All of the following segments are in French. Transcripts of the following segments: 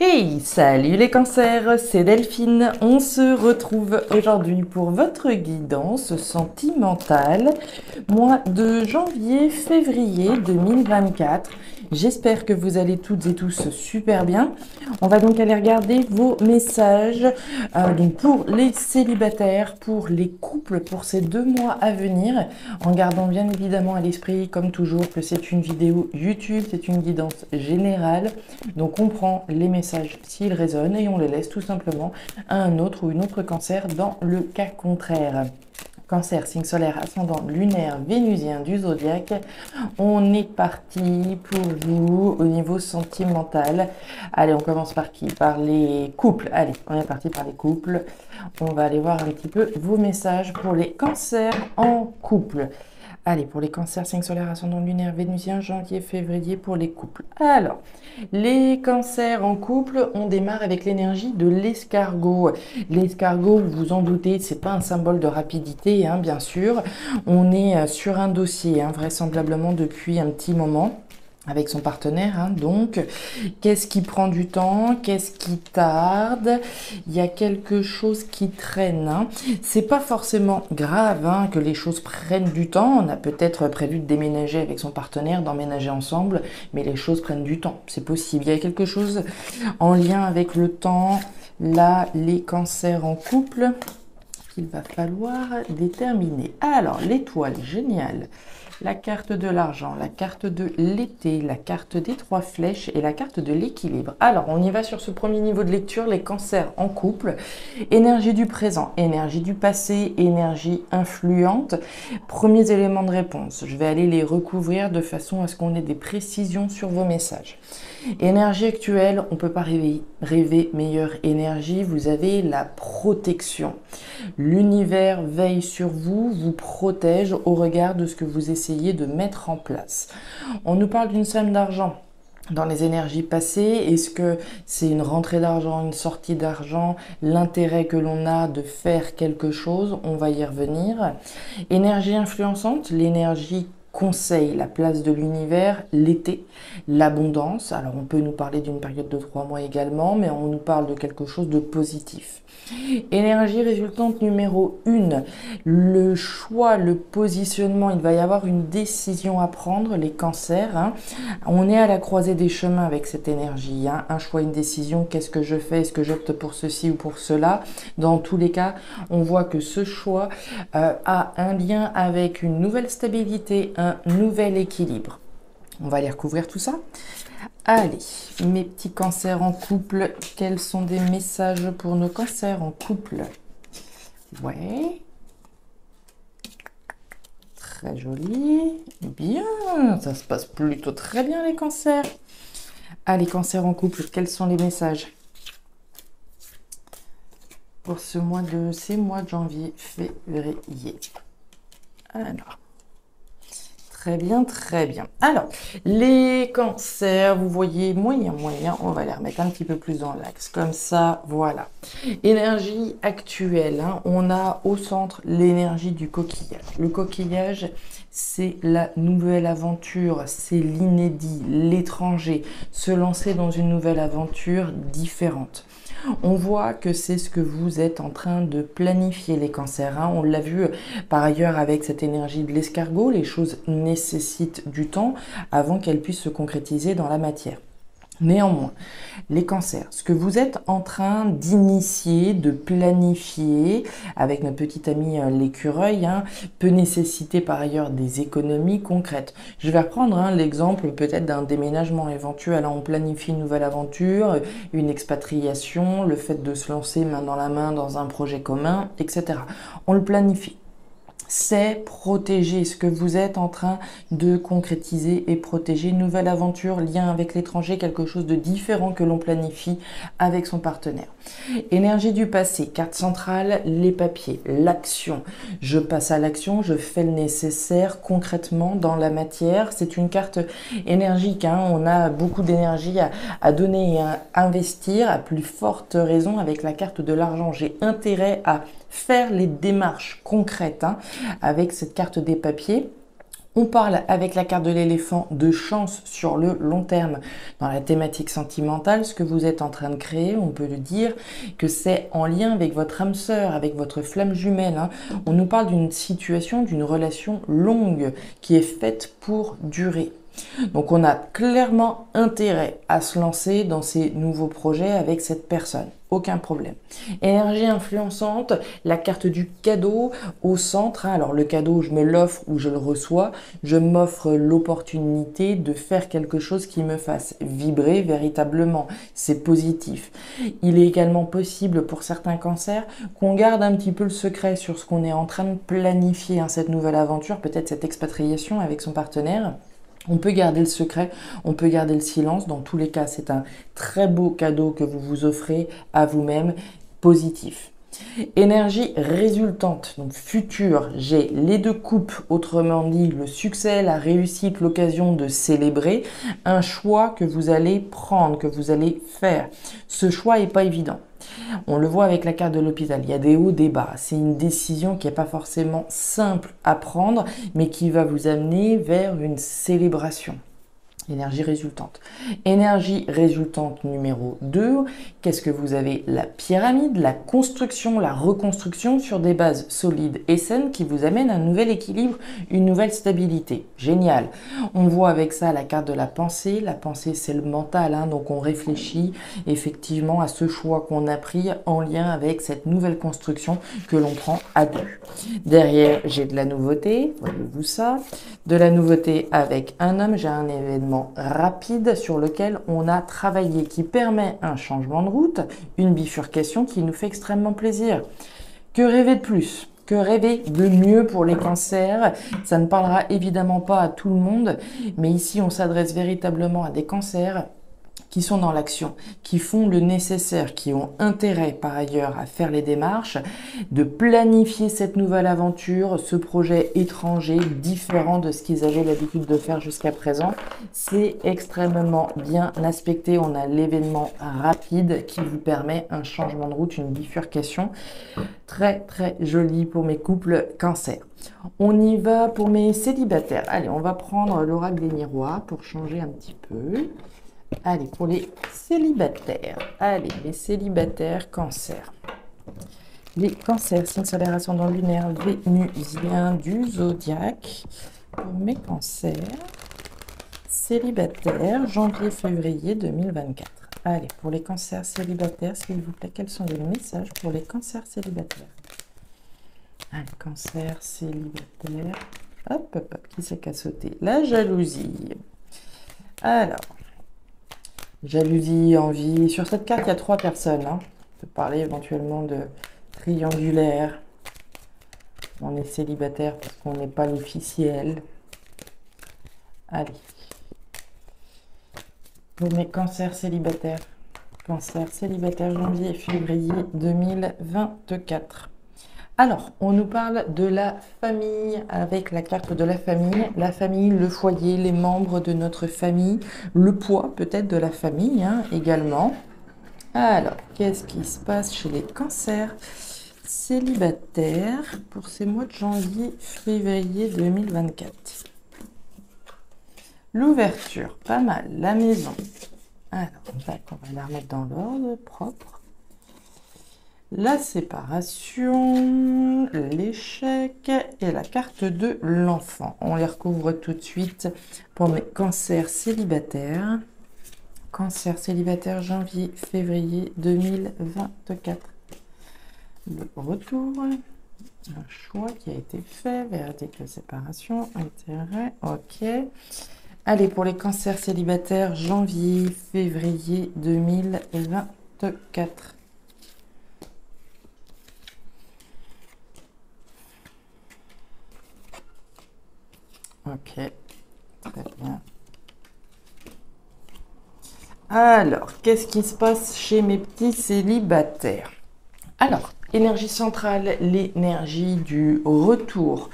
Hey, salut les cancers, c'est Delphine. On se retrouve aujourd'hui pour votre guidance sentimentale, mois de janvier-février 2024. J'espère que vous allez toutes et tous super bien. On va donc aller regarder vos messages donc pour les célibataires, pour les couples, pour ces 2 mois à venir, en gardant bien évidemment à l'esprit, comme toujours, que c'est une vidéo YouTube, c'est une guidance générale. Donc on prend les messages s'ils résonnent et on les laisse tout simplement à un autre ou une autre cancer dans le cas contraire. Cancer, signe solaire, ascendant lunaire, vénusien du zodiaque. On est parti pour vous au niveau sentimental. Allez, on commence par qui? Par les couples. Allez, on est parti par les couples. On va aller voir un petit peu vos messages pour les cancers en couple. Allez, pour les cancers, signe solaire, ascendant lunaire, vénusien, janvier, février, pour les couples. Alors, les cancers en couple, on démarre avec l'énergie de l'escargot. L'escargot, vous vous en doutez, c'est pas un symbole de rapidité, hein, bien sûr. On est sur un dossier, hein, vraisemblablement depuis un petit moment, avec son partenaire, hein. Donc, qu'est-ce qui prend du temps? Qu'est-ce qui tarde? Il y a quelque chose qui traîne, hein. C'est pas forcément grave, hein, que les choses prennent du temps. On a peut-être prévu de déménager avec son partenaire, d'emménager ensemble, mais les choses prennent du temps. C'est possible. Il y a quelque chose en lien avec le temps. Là, les cancers en couple qu'il va falloir déterminer. Alors, l'étoile, génial. La carte de l'argent, la carte de l'été, la carte des 3 flèches et la carte de l'équilibre. Alors, on y va sur ce premier niveau de lecture, les cancers en couple. Énergie du présent, énergie du passé, énergie influente. Premiers éléments de réponse. Je vais aller les recouvrir de façon à ce qu'on ait des précisions sur vos messages. Énergie actuelle, on ne peut pas rêver meilleure énergie. Vous avez la protection. L'univers veille sur vous, vous protège au regard de ce que vous essayez de mettre en place. On nous parle d'une somme d'argent. Dans les énergies passées, est-ce que c'est une rentrée d'argent, une sortie d'argent, l'intérêt que l'on a de faire quelque chose? On va y revenir. Énergie influençante, l'énergie conseil, la place de l'univers, l'été, l'abondance. Alors on peut nous parler d'une période de 3 mois également, mais on nous parle de quelque chose de positif. Énergie résultante numéro 1, le choix, le positionnement, il va y avoir une décision à prendre, les cancers, hein. On est à la croisée des chemins avec cette énergie, hein. Un choix, une décision, qu'est-ce que je fais? Est-ce que j'opte pour ceci ou pour cela? Dans tous les cas, on voit que ce choix a un lien avec une nouvelle stabilité, un nouvel équilibre. On va aller recouvrir tout ça. Allez, mes petits cancers en couple, quels sont des messages pour nos cancers en couple? Ouais. Très joli. Bien, ça se passe plutôt très bien les cancers. Allez, cancers en couple, quels sont les messages pour ces mois de janvier, février? Alors. Très bien, très bien. Alors, les cancers, vous voyez, moyen, on va les remettre un petit peu plus dans l'axe, comme ça, voilà. Énergie actuelle, hein, on a au centre l'énergie du coquillage. Le coquillage, c'est la nouvelle aventure, c'est l'inédit, l'étranger, se lancer dans une nouvelle aventure différente. On voit que c'est ce que vous êtes en train de planifier les cancers, hein. On l'a vu par ailleurs avec cette énergie de l'escargot, les choses nécessitent du temps avant qu'elles puissent se concrétiser dans la matière. Néanmoins, les cancers, ce que vous êtes en train d'initier, de planifier avec notre petit ami l'écureuil, hein, peut nécessiter par ailleurs des économies concrètes. Je vais reprendre l'exemple peut-être d'un déménagement éventuel. On planifie une nouvelle aventure, une expatriation, le fait de se lancer main dans la main dans un projet commun, etc. On le planifie. C'est protéger ce que vous êtes en train de concrétiser et protéger. Nouvelle aventure, lien avec l'étranger, quelque chose de différent que l'on planifie avec son partenaire. Énergie du passé, carte centrale, les papiers, l'action. Je passe à l'action, je fais le nécessaire concrètement dans la matière. C'est une carte énergique, hein. On a beaucoup d'énergie à donner et à investir, à plus forte raison avec la carte de l'argent. J'ai intérêt à faire les démarches concrètes, hein, avec cette carte des papiers. On parle avec la carte de l'éléphant de chance sur le long terme. Dans la thématique sentimentale, ce que vous êtes en train de créer, on peut le dire que c'est en lien avec votre âme sœur, avec votre flamme jumelle, hein. On nous parle d'une situation, d'une relation longue qui est faite pour durer. Donc on a clairement intérêt à se lancer dans ces nouveaux projets avec cette personne. Aucun problème. Énergie influençante, la carte du cadeau au centre. Alors le cadeau, je me l'offre ou je le reçois. Je m'offre l'opportunité de faire quelque chose qui me fasse vibrer véritablement. C'est positif. Il est également possible pour certains cancers qu'on garde un petit peu le secret sur ce qu'on est en train de planifier, hein, cette nouvelle aventure, peut-être cette expatriation avec son partenaire. On peut garder le secret, on peut garder le silence. Dans tous les cas, c'est un très beau cadeau que vous vous offrez à vous-même, positif. Énergie résultante, donc future, j'ai les 2 coupes, autrement dit le succès, la réussite, l'occasion de célébrer un choix que vous allez prendre, que vous allez faire. Ce choix n'est pas évident. On le voit avec la carte de l'hôpital, il y a des hauts, des bas. C'est une décision qui n'est pas forcément simple à prendre, mais qui va vous amener vers une célébration. Énergie résultante. Énergie résultante numéro 2. Qu'est-ce que vous avez? La pyramide, la construction, la reconstruction sur des bases solides et saines qui vous amènent un nouvel équilibre, une nouvelle stabilité. Génial. On voit avec ça la carte de la pensée. La pensée, c'est le mental, hein, donc on réfléchit effectivement à ce choix qu'on a pris en lien avec cette nouvelle construction que l'on prend à 2. Derrière, j'ai de la nouveauté. Voyez-vous ça? De la nouveauté avec un homme. J'ai un événement rapide sur lequel on a travaillé, qui permet un changement de route, une bifurcation qui nous fait extrêmement plaisir. Que rêver de plus? Que rêver de mieux pour les cancers? Ça ne parlera évidemment pas à tout le monde, mais ici on s'adresse véritablement à des cancers qui sont dans l'action, qui font le nécessaire, qui ont intérêt par ailleurs à faire les démarches, de planifier cette nouvelle aventure, ce projet étranger, différent de ce qu'ils avaient l'habitude de faire jusqu'à présent. C'est extrêmement bien aspecté. On a l'événement rapide qui vous permet un changement de route, une bifurcation. Très très joli pour mes couples cancer. On y va pour mes célibataires. Allez, on va prendre l'oracle des miroirs pour changer un petit peu. Allez, pour les célibataires. Allez, les célibataires cancer. Les cancers, signe solaire ascendant lunaire vénusien du zodiaque. Pour mes cancers célibataires, janvier-février 2024. Allez, pour les cancers célibataires, s'il vous plaît, quels sont les messages pour les cancers célibataires? Allez, cancer célibataire. Hop, hop, hop, qui c'est qui a sauté? La jalousie. Alors, jalousie, envie. Sur cette carte, il y a 3 personnes, hein. On peut parler éventuellement de triangulaire. On est célibataire parce qu'on n'est pas l'officiel. Allez. Pour mes cancers célibataires. Cancer célibataire, janvier et février 2024. Alors, on nous parle de la famille avec la carte de la famille, le foyer, les membres de notre famille, le poids peut-être de la famille, hein, également. Alors, qu'est-ce qui se passe chez les cancers célibataires pour ces mois de janvier-février 2024? L'ouverture, pas mal, la maison. Alors, on va la remettre dans l'ordre, propre. La séparation, l'échec et la carte de l'enfant. On les recouvre tout de suite pour mes cancers célibataires. Cancer célibataire, janvier-février 2024. Le retour, un choix qui a été fait, verdict de séparation, intérêt, ok. Allez, pour les cancers célibataires, janvier-février 2024. Ok, très bien. Alors, qu'est-ce qui se passe chez mes petits célibataires? Alors, énergie centrale, l'énergie du retour.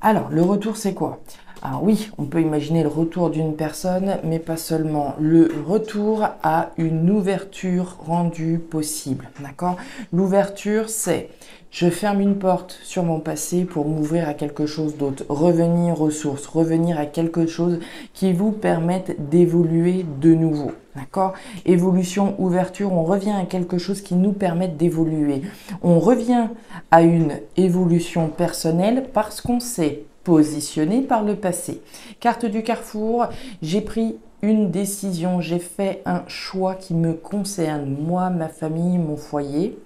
Alors, le retour, c'est quoi? Alors oui, on peut imaginer le retour d'une personne, mais pas seulement. Le retour à une ouverture rendue possible, d'accord? L'ouverture, c'est je ferme une porte sur mon passé pour m'ouvrir à quelque chose d'autre. Revenir aux sources, revenir à quelque chose qui vous permette d'évoluer de nouveau. D'accord? Évolution, ouverture, on revient à quelque chose qui nous permette d'évoluer. On revient à une évolution personnelle parce qu'on s'est positionné par le passé. Carte du carrefour, j'ai pris une décision, j'ai fait un choix qui me concerne, moi, ma famille, mon foyer.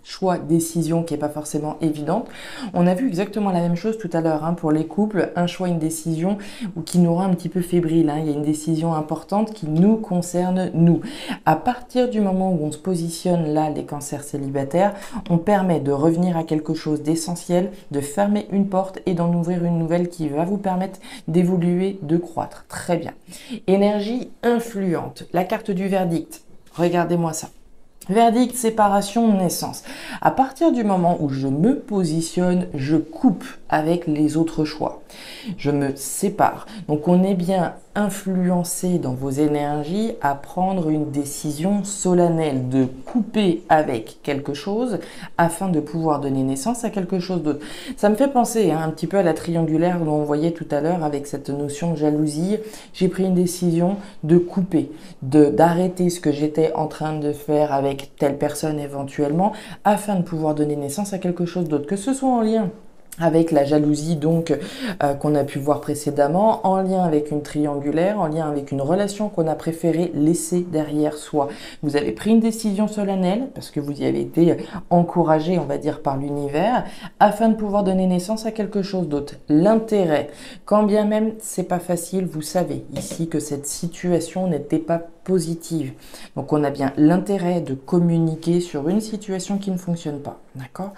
Choix, décision qui n'est pas forcément évidente. On a vu exactement la même chose tout à l'heure pour les couples, un choix, une décision ou qui nous rend un petit peu fébrile. Il y a une décision importante qui nous concerne, nous. À partir du moment où on se positionne là, les cancers célibataires, on permet de revenir à quelque chose d'essentiel, de fermer une porte et d'en ouvrir une nouvelle qui va vous permettre d'évoluer, de croître. Très bien. Énergie influente. La carte du verdict. Regardez-moi ça. Verdict, séparation, naissance. À partir du moment où je me positionne, je coupe avec les autres choix. Je me sépare. Donc on est bien influencé dans vos énergies à prendre une décision solennelle de couper avec quelque chose afin de pouvoir donner naissance à quelque chose d'autre. Ça me fait penser un petit peu à la triangulaire dont on voyait tout à l'heure avec cette notion de jalousie. J'ai pris une décision de couper, d'arrêter ce que j'étais en train de faire avec telle personne éventuellement afin de pouvoir donner naissance à quelque chose d'autre, que ce soit en lien avec la jalousie donc qu'on a pu voir précédemment, en lien avec une triangulaire, en lien avec une relation qu'on a préféré laisser derrière soi. Vous avez pris une décision solennelle parce que vous y avez été encouragé, on va dire, par l'univers, afin de pouvoir donner naissance à quelque chose d'autre. L'intérêt, quand bien même c'est pas facile, vous savez ici que cette situation n'était pas positive. Donc on a bien l'intérêt de communiquer sur une situation qui ne fonctionne pas. D'accord?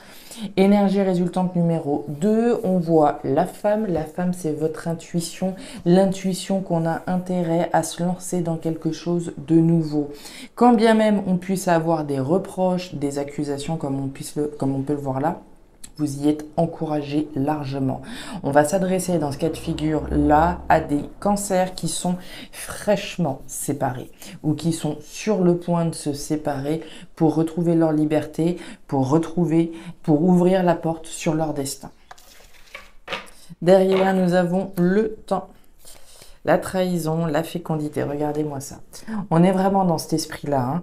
Énergie résultante numéro 2, on voit la femme. La femme, c'est votre intuition. L'intuition qu'on a intérêt à se lancer dans quelque chose de nouveau. Quand bien même on puisse avoir des reproches, des accusations comme on peut le voir là, vous y êtes encouragé largement. On va s'adresser dans ce cas de figure-là à des cancers qui sont fraîchement séparés ou qui sont sur le point de se séparer pour retrouver leur liberté, pour ouvrir la porte sur leur destin. Derrière, nous avons le temps. La trahison, la fécondité, regardez-moi ça. On est vraiment dans cet esprit-là.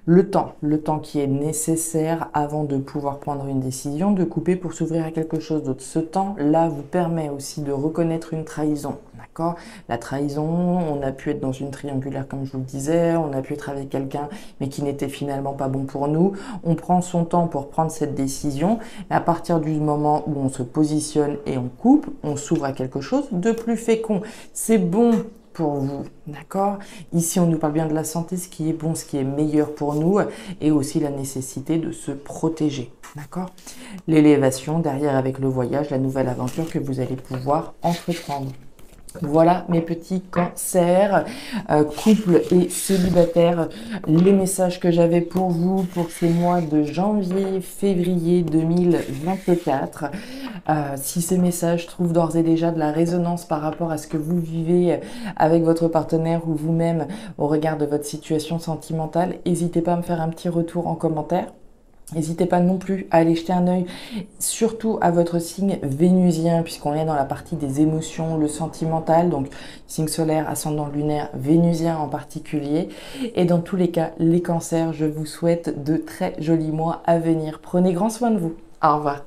Le temps qui est nécessaire avant de pouvoir prendre une décision, de couper pour s'ouvrir à quelque chose d'autre. Ce temps-là vous permet aussi de reconnaître une trahison. D'accord? La trahison, on a pu être dans une triangulaire comme je vous le disais, on a pu être avec quelqu'un mais qui n'était finalement pas bon pour nous. On prend son temps pour prendre cette décision. Et à partir du moment où on se positionne et on coupe, on s'ouvre à quelque chose de plus fécond. C'est bon pour vous, d'accord? Ici, on nous parle bien de la santé, ce qui est bon, ce qui est meilleur pour nous, et aussi la nécessité de se protéger, d'accord? L'élévation, derrière avec le voyage, la nouvelle aventure que vous allez pouvoir entreprendre. Voilà mes petits cancers, couple et célibataire, les messages que j'avais pour vous pour ces mois de janvier, février 2024. Si ces messages trouvent d'ores et déjà de la résonance par rapport à ce que vous vivez avec votre partenaire ou vous-même au regard de votre situation sentimentale, n'hésitez pas à me faire un petit retour en commentaire. N'hésitez pas non plus à aller jeter un œil, surtout à votre signe vénusien, puisqu'on est dans la partie des émotions, le sentimental, donc signe solaire, ascendant lunaire, vénusien en particulier. Et dans tous les cas, les cancers, je vous souhaite de très jolis mois à venir. Prenez grand soin de vous. Au revoir.